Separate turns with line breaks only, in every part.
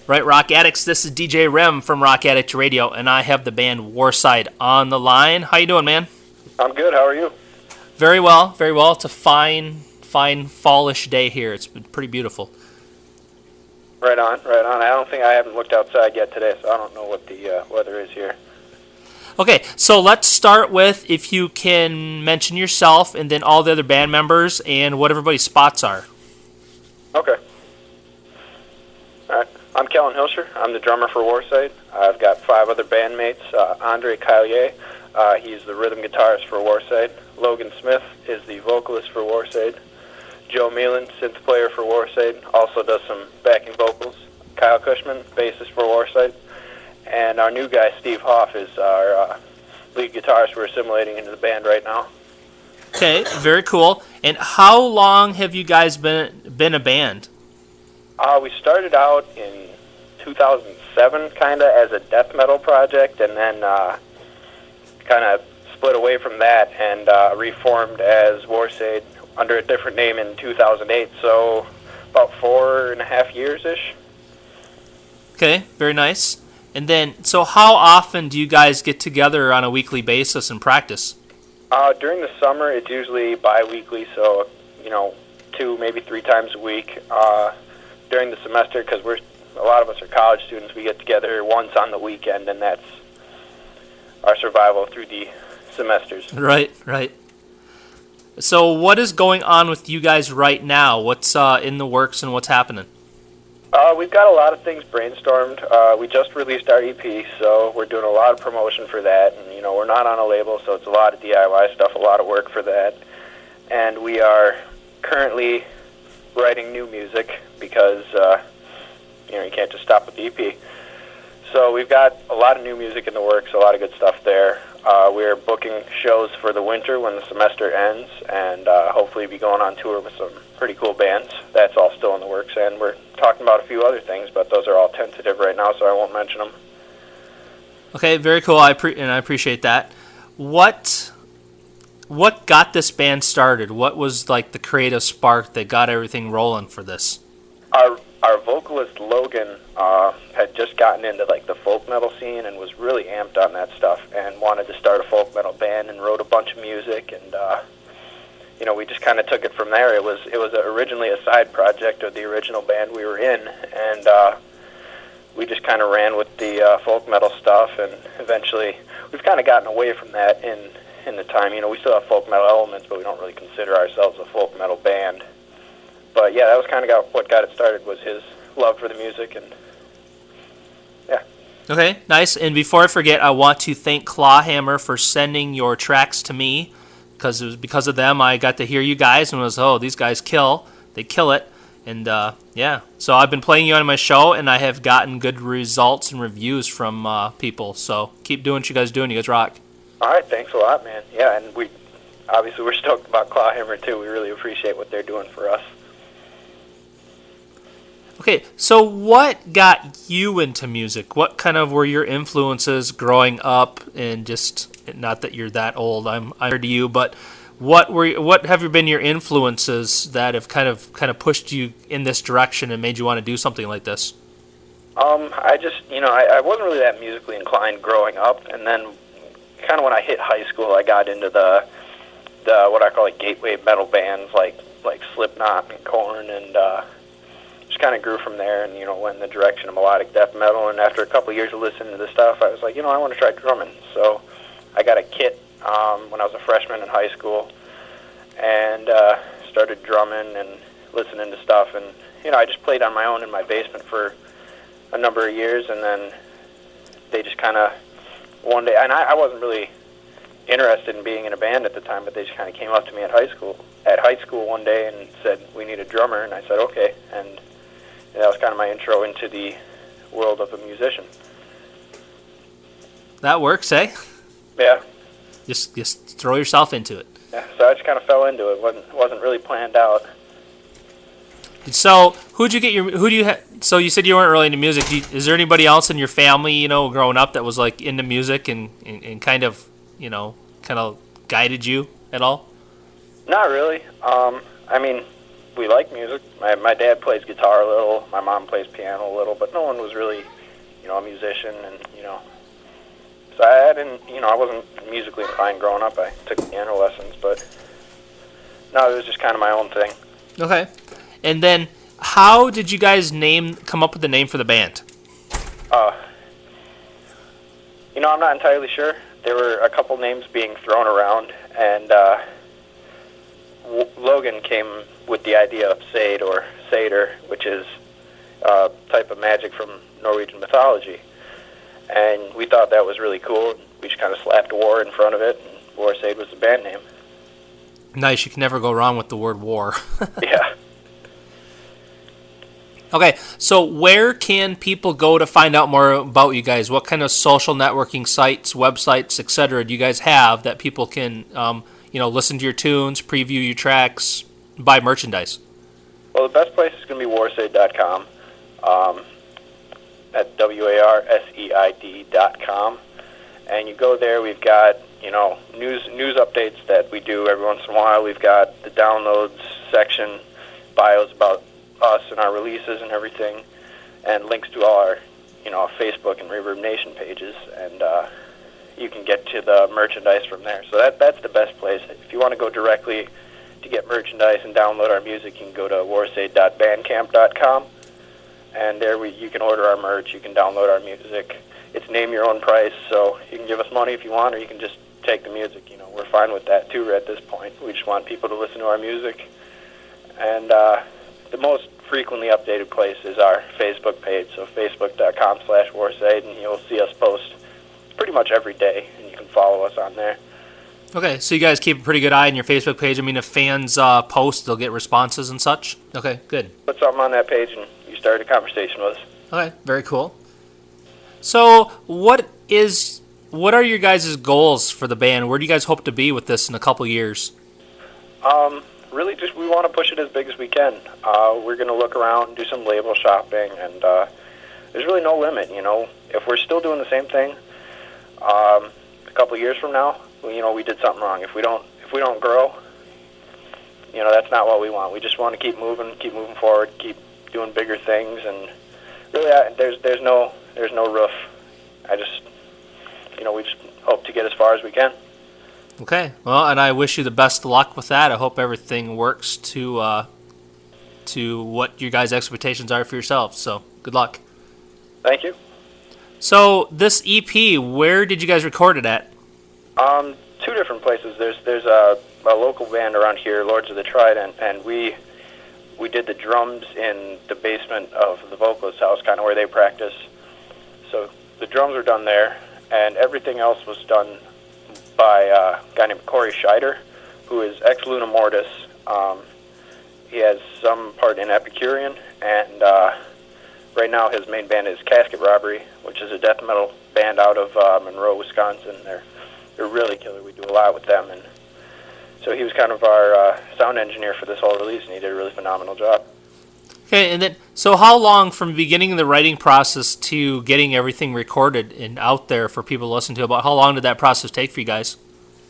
Right, Rock Addicts, this is DJ REM from Rock Addict Radio, and I have the band Warseid on the line. How you doing, man?
I'm good. How are you?
Very well, very well. It's a fine fallish day here. It's been pretty beautiful.
Right on, right on. I haven't looked outside yet today, so I don't know what the weather is here.
Okay, so let's start with if you can mention yourself and then all the other band members and what everybody's spots are.
Okay. All right. I'm Kellen Hilscher. I'm the drummer for Warseid. I've got 5 other bandmates. Andre Caillier, he's the rhythm guitarist for Warseid. Logan Smith is the vocalist for Warseid. Joe Meelan, synth player for Warseid, also does some backing vocals. Kyle Cushman, bassist for Warseid. And our new guy, Steve Hoff, is our lead guitarist we're assimilating into the band right now.
Okay, very cool. And how long have you guys been a band?
We started out in 2007, kind of as a death metal project, and then kind of split away from that and reformed as Warseid under a different name in 2008. So about 4.5 years-ish.
Okay, very nice. And then, so how often do you guys get together on a weekly basis and practice?
During the summer, it's usually bi-weekly, so 2, maybe 3 times a week. During the semester, because a lot of us are college students, we get together once on the weekend, and that's our survival through the semesters.
Right. So what is going on with you guys right now? What's in the works and what's happening?
We've got a lot of things brainstormed. We just released our EP, so we're doing a lot of promotion for that, and we're not on a label, so it's a lot of DIY stuff, a lot of work for that. And we are currently writing new music because you can't just stop with the EP. So we've got a lot of new music in the works, a lot of good stuff there. We're booking shows for the winter when the semester ends, and hopefully be going on tour with some pretty cool bands. That's all still in the works, and we're talking about a few other things, but those are all tentative right now, so I won't mention them.
Okay, very cool. I appreciate that. What got this band started? What was like the creative spark that got everything rolling for this?
Our vocalist Logan had just gotten into like the folk metal scene and was really amped on that stuff and wanted to start a folk metal band and wrote a bunch of music, and we just kind of took it from there. It was originally a side project of the original band we were in, and we just kind of ran with the folk metal stuff, and eventually we've kind of gotten away from that in the time. We still have folk metal elements, but we don't really consider ourselves a folk metal band. But yeah, that was kind of what got it started, was his love for the music, and yeah.
Okay, nice. And before I forget, I want to thank Clawhammer for sending your tracks to me, because it was because of them I got to hear you guys and was, these guys they kill it. And yeah, so I've been playing you on my show, and I have gotten good results and reviews from people. So keep doing what you guys doing. You guys rock.
All right, thanks a lot, man. Yeah, and we're stoked about Clawhammer too. We really appreciate what they're doing for us.
Okay, so what got you into music? What kind of were your influences growing up? And just, not that you're that old, I'm older to you, but what have been your influences that have kind of pushed you in this direction and made you want to do something like this?
I just, I wasn't really that musically inclined growing up, and then kind of when I hit high school, I got into the what I call like gateway metal bands like Slipknot and Korn, and just kind of grew from there, and went in the direction of melodic death metal. And after a couple of years of listening to this stuff, I was like, I want to try drumming. So I got a kit when I was a freshman in high school, and started drumming and listening to stuff. And I just played on my own in my basement for a number of years, and then they just kind of one day, and I wasn't really interested in being in a band at the time, but they just kind of came up to me at high school one day and said, we need a drummer, and I said okay, and that was kind of my intro into the world of a musician.
That works, eh?
Yeah.
Just throw yourself into it.
Yeah, so I just kind of fell into it. Wasn't really planned out.
So so you said you weren't really into music. Is there anybody else in your family, growing up that was like into music and kind of guided you at all?
Not really. I mean, we like music. My dad plays guitar a little. My mom plays piano a little, but no one was really, a musician, and so I didn't, I wasn't musically inclined growing up. I took piano lessons, but no, it was just kind of my own thing.
Okay. And then, how did you guys come up with the name for the band?
I'm not entirely sure. There were a couple names being thrown around, and Logan came with the idea of Seid or Seder, which is a type of magic from Norwegian mythology. And we thought that was really cool. We just kind of slapped war in front of it, and Warseid was the band name.
Nice. You can never go wrong with the word war.
Yeah.
Okay, so where can people go to find out more about you guys? What kind of social networking sites, websites, etc. do you guys have that people can, listen to your tunes, preview your tracks, buy merchandise?
Well, the best place is going to be warseid.com. At warseid.com. And you go there, we've got, news updates that we do every once in a while. We've got the downloads section, bios about us and our releases and everything, and links to all our, Facebook and Reverb Nation pages, and you can get to the merchandise from there. So that's the best place. If you want to go directly to get merchandise and download our music, you can go to warseid.bandcamp.com, and there you can order our merch, you can download our music. It's name your own price, so you can give us money if you want, or you can just take the music. We're fine with that too at this point. We just want people to listen to our music. And the most frequently updated place is our Facebook page, so facebook.com/Warseid, and you'll see us post pretty much every day, and you can follow us on there.
Okay, so you guys keep a pretty good eye on your Facebook page. I mean, if fans post, they'll get responses and such? Okay, good.
Put something on that page, and you start a conversation with us.
Okay, very cool. So, what are your guys' goals for the band? Where do you guys hope to be with this in a couple years?
Really, just we want to push it as big as we can. We're going to look around, do some label shopping, and there's really no limit. If we're still doing the same thing a couple years from now, we did something wrong. If we don't grow, that's not what we want. We just want to keep moving forward, keep doing bigger things, and really, there's no roof. We just hope to get as far as we can.
Okay, well, and I wish you the best of luck with that. I hope everything works to what your guys' expectations are for yourselves. So, good luck.
Thank you.
So, this EP, where did you guys record it at?
Two different places. There's a local band around here, Lords of the Trident, and we did the drums in the basement of the vocalist's house, kind of where they practice. So the drums were done there, and everything else was done by a guy named Corey Scheider, who is ex-Luna Mortis. He has some part in Epicurean, and right now his main band is Casket Robbery, which is a death metal band out of Monroe, Wisconsin. They're really killer. We do a lot with them, and so he was kind of our sound engineer for this whole release, and he did a really phenomenal job.
Okay, and then, so how long from beginning the writing process to getting everything recorded and out there for people to listen to, about how long did that process take for you guys?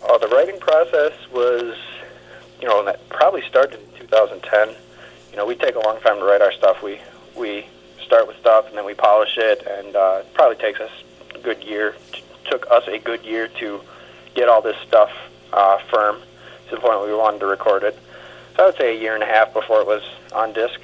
The writing process was, that probably started in 2010. We take a long time to write our stuff. We start with stuff, and then we polish it, and it probably takes us a good year. Took us a good year to get all this stuff firm to the point where we wanted to record it. So I would say a year and a half before it was on disc.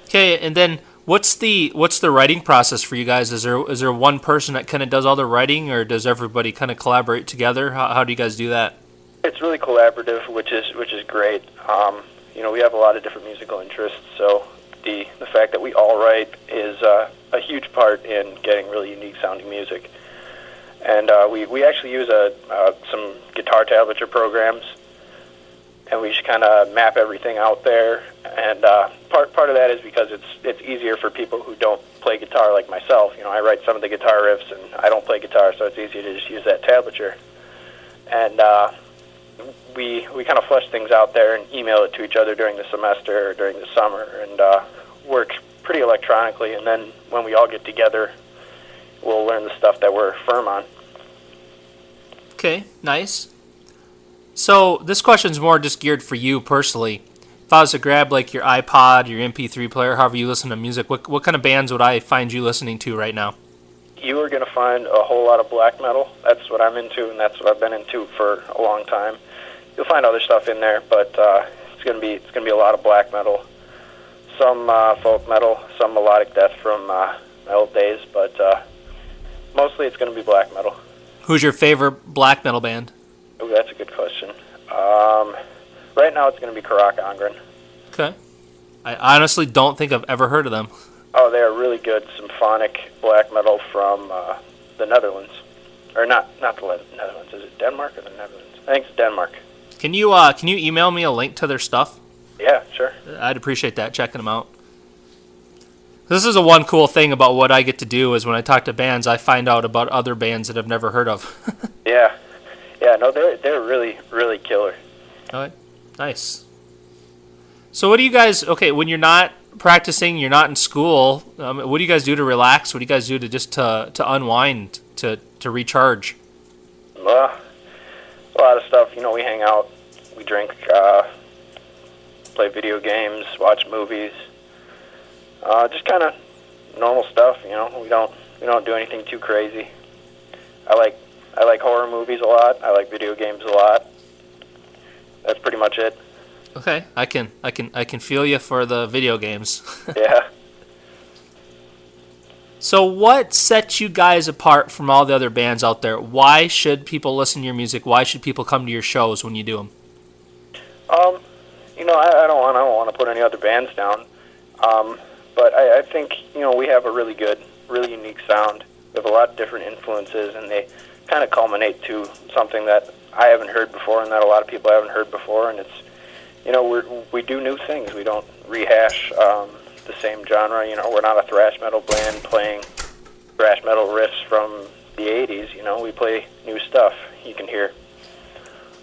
Okay, and then what's the writing process for you guys? Is there one person that kind of does all the writing, or does everybody kind of collaborate together? How do you guys do that?
It's really collaborative, which is great. We have a lot of different musical interests, so the fact that we all write is a huge part in getting really unique sounding music. And we actually use some guitar tablature programs, and we just kind of map everything out there. And part of that is because it's easier for people who don't play guitar like myself. I write some of the guitar riffs, and I don't play guitar, so it's easier to just use that tablature. And we kind of flesh things out there and email it to each other during the semester or during the summer, and work pretty electronically. And then when we all get together, we'll learn the stuff that we're firm on. Okay,
nice. So this question's more just geared for you personally. If I was to grab like your iPod, your MP3 player, however you listen to music, what kind of bands would I find you listening to right now?
You are going to find a whole lot of black metal. That's what I'm into, and that's what I've been into for a long time. You'll find other stuff in there, but it's going to be a lot of black metal, some folk metal, some melodic death from my old days, but mostly it's going to be black metal.
Who's your favorite black metal band?
Oh, that's a good question. Right now it's going to be Karak Angren.
Okay. I honestly don't think I've ever heard of them.
Oh, they are really good symphonic black metal from the Netherlands. Or not the Netherlands. Is it Denmark or the Netherlands? I think it's Denmark.
Can you email me a link to their stuff?
Yeah, sure.
I'd appreciate that, checking them out. This is the one cool thing about what I get to do is when I talk to bands, I find out about other bands that I've never heard of.
Yeah. No, they're really, really killer.
All right. Nice. So what do you guys, when you're not practicing, you're not in school, what do you guys do to relax? What do you guys do to just to unwind, to recharge?
Well, a lot of stuff. We hang out, we drink, play video games, watch movies, just kind of normal stuff. We don't do anything too crazy. I like horror movies a lot. I like video games a lot. That's pretty much it.
Okay, I can feel you for the video games.
Yeah.
So what sets you guys apart from all the other bands out there? Why should people listen to your music? Why should people come to your shows when you do them?
I don't want to put any other bands down. But I think, we have a really good, really unique sound. We have a lot of different influences, and they kind of culminate to something that I haven't heard before and that a lot of people haven't heard before, and it's, we do new things. We don't rehash the same genre. We're not a thrash metal band playing thrash metal riffs from the 80s. We play new stuff. You can hear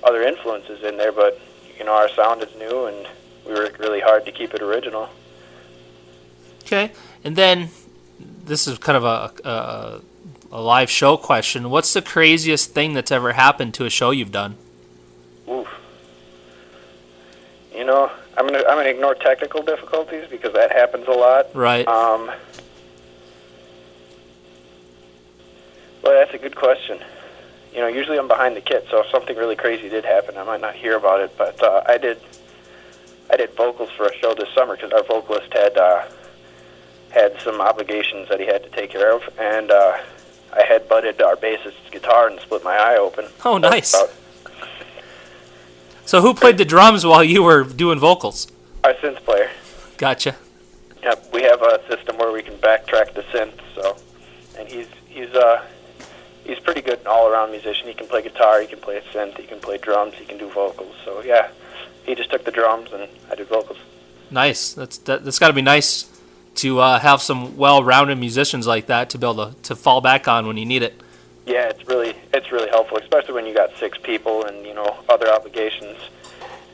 other influences in there, but, our sound is new, and we work really hard to keep it original.
Okay, and then this is kind of a live show question. What's the craziest thing that's ever happened to a show you've done?
Oof. I'm gonna ignore technical difficulties because that happens a lot.
Right.
Well, that's a good question. Usually I'm behind the kit, so if something really crazy did happen, I might not hear about it. But I did vocals for a show this summer because our vocalist had some obligations that he had to take care of, and I headbutted our bassist's guitar and split my eye open.
Oh, nice. So who played the drums while you were doing vocals?
Our synth player.
Gotcha.
Yep, we have a system where we can backtrack the synth, and he's pretty good all-around musician. He can play guitar, he can play synth, he can play drums, he can do vocals. So yeah, he just took the drums and I did vocals. Nice.
That's got to be nice to have some well-rounded musicians like that to be able to fall back on when you need it.
Yeah, it's really helpful, especially when you got 6 people and other obligations.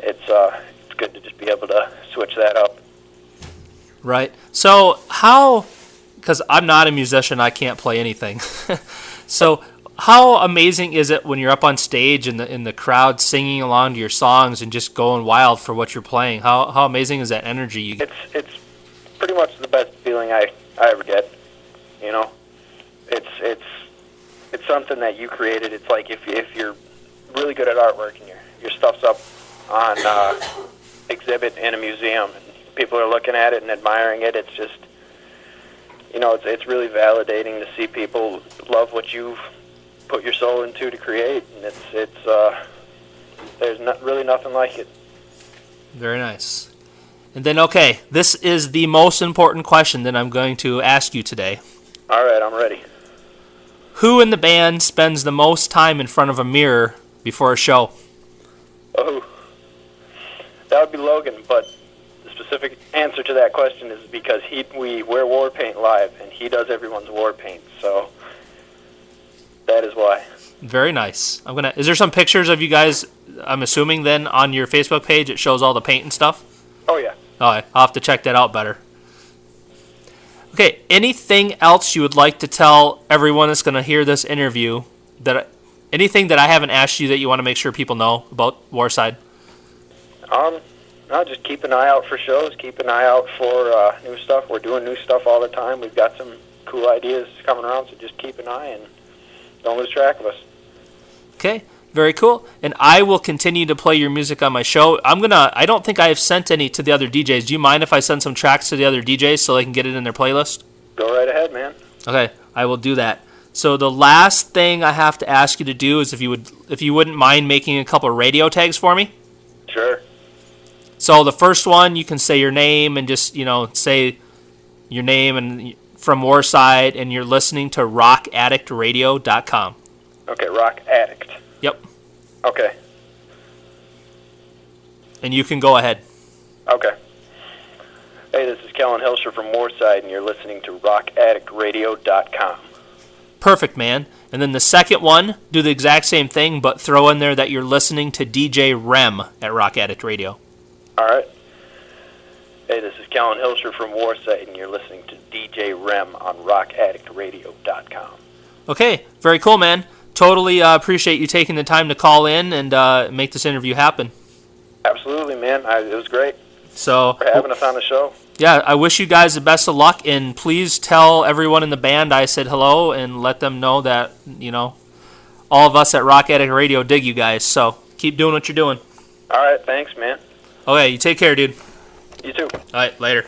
It's good to just be able to switch that up.
Right. So because I'm not a musician, I can't play anything. So how amazing is it when you're up on stage and in the crowd singing along to your songs and just going wild for what you're playing? How amazing is that energy you get?
It's pretty much the best feeling I ever get. It's something that you created. It's like if you're really good at artwork and your stuff's up on exhibit in a museum and people are looking at it and admiring it. It's just it's really validating to see people love what you've put your soul into to create, and there's really nothing like it.
Very nice. And then, okay, this is the most important question that I'm going to ask you today.
All right, I'm ready.
Who in the band spends the most time in front of a mirror before a show?
Oh, that would be Logan, but the specific answer to that question is because we wear war paint live, and he does everyone's war paint, so that is why.
Very nice. Is there some pictures of you guys, I'm assuming then, on your Facebook page? It shows all the paint and stuff?
Oh, yeah.
All right, I'll have to check that out better. Okay, anything else you would like to tell everyone that's going to hear this interview? Anything that I haven't asked you that you want to make sure people know about Warseid?
No, just keep an eye out for shows. Keep an eye out for new stuff. We're doing new stuff all the time. We've got some cool ideas coming around, so just keep an eye and don't lose track of us.
Okay, very cool. And I will continue to play your music on my show. I don't think I have sent any to the other DJs. Do you mind if I send some tracks to the other DJs so they can get it in their playlist?
Go right ahead, man.
Okay, I will do that. So the last thing I have to ask you to do is if you wouldn't mind making a couple of radio tags for me.
Sure.
So the first one, you can say your name and just, say your name and from Warseid, and you're listening to rockaddictradio.com.
Okay, Rock Addict.
Yep.
Okay.
And you can go ahead.
Okay. Hey, this is Kellen Hilscher from Warseid, and you're listening to rockaddictradio.com.
Perfect, man. And then the second one, do the exact same thing, but throw in there that you're listening to DJ REM at Rock Addict Radio.
All right. Hey, this is Kellen Hilscher from Warseid, and you're listening to DJ REM on rockaddictradio.com.
Okay, very cool, man. Totally appreciate you taking the time to call in and make this interview happen.
Absolutely, man. It was great
So
for having us on the show.
Yeah, I wish you guys the best of luck, and please tell everyone in the band I said hello and let them know that, all of us at Rock Addict Radio dig you guys. So keep doing what you're doing.
All right, thanks, man.
Okay, you take care, dude.
You too.
All right, later.